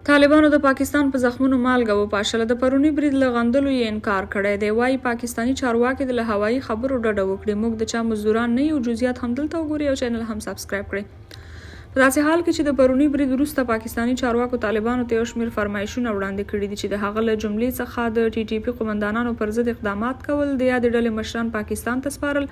طالبانو د پاکستان په زخمونو مالګه وپاشله. د پرونی برید له غندلو یې انکار کړی دی. وايي پاکستاني چارواکي د هوایي خبرو ډډه وکړي. موږ د چا مزدوران نه یو. جزئیات هم دلته وګورئ او چینل هم سابسکرایب کړئ. په داسې حال کې چې د پرونی برید وروسته پاکستاني چارواکو طالبانو ته یو شمېر فرمایشونه وړاندې کړي دي چې د هغه له جملې څخه د ټي ټي پي قومندانانو پر ضد اقدامات کول، د یادې ډلې مشران پاکستان ته سپارل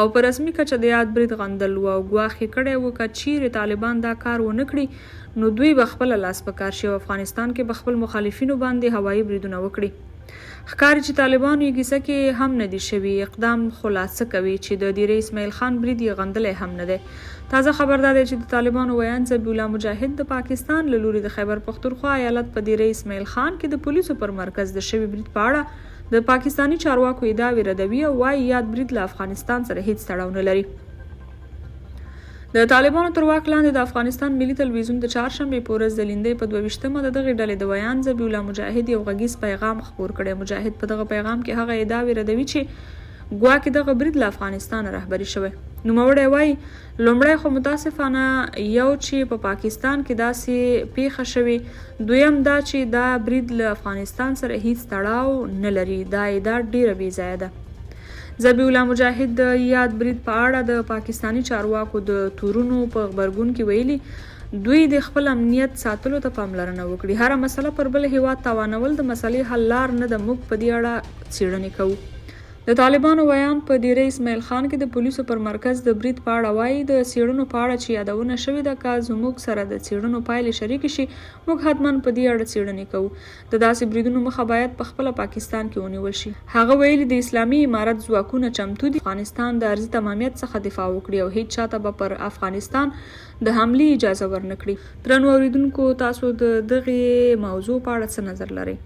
او په رسمي کچه د یاد برید غندل و او ګواښ یې کړی و که چیرې طالبان دا کار ونه کړي نو دوی به خپله لاس په کار شي او افغانستان کې به خپل مخالفینو باندې هوایي بریدونه وکړي. ښکاري چې طالبانو یې کیسه کې هم نه دی شوي. اقدام خلاصه کوي چې د ډیرې اسماعیل خان برید یې غندلی هم نه دی. تازه خبر دا دی چې د طالبانو ویاند ذبیح الله مجاهد د پاکستان له لوري د خیبر پختونخوا ایالت په ډیرې اسماعیل خان کې د پولیسو پر مرکز د شوي برید په اړه د پاکستاني چارواکو ادعاوې ردوي او وایي یاد برید له افغانستان سره هیڅ تړاو نه لري. د طالبانو تر واک لاندې د افغانستان ملي تلویزیون د چهارشنبې په ورځ د لیندۍ په 22مه د دغې ډلې د ویاند ذبیح الله مجاهد یو غږیز پیغام خپور کړی. مجاهد په دغه پیغام کې هغه ادعاوې ردوي چې ګواکې دغه برید له افغانستان رهبري شوی. نوموړی وایي لومړی خو متاسفانه یو چې په پاکستان کې داسې پیښه شوې، دویم دا چې دا برید له افغانستان سره هیڅ تړاو نه لري. دا ادعا ډیره بې ځایه ده. ذبیح الله مجاهد د یاد برید په اړه د پاکستاني چارواکو د تورونو په غبرګون کې ویلي دوی د خپل امنیت ساتلو ته پاملرنه وکړي. هره مسله پر بل هیواد تاوانول د مسلې حل لار نه ده. موږ په دې اړه څېړنې کوو. د طالبانو ویاند په ډیرې اسماعیل خان کې د پولیسو پر مرکز د برید په اړه وایي د څېړنو په اړه چې یادونه شوې ده که زموږ سره د څېړنو پایلې شریکې شي موږ حتما په دې اړه څېړنې کوو. د داسې بریدونو مخه باید په خپله پاکستان کې ونیول شي. هغه ویلي د اسلامي امارت ځواکونه چمتو دي افغانستان د ارضي تمامیت څخه دفاع وکړي او هیڅ چاته به پر افغانستان د حملې اجازه ورنه کړي. درنو اوریدونکو، تاسو د دغې موضوع په اړه څه نظر لرئ؟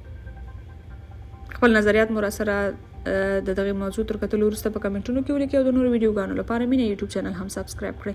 خپل نظریات مو راسره د دغه موضوع تر کتلو وروسته په کمنټونو کې ولیکئ او د نورو ویډیوګانو لپاره مینه یوټیوب چینل هم سابسکرایب کړئ.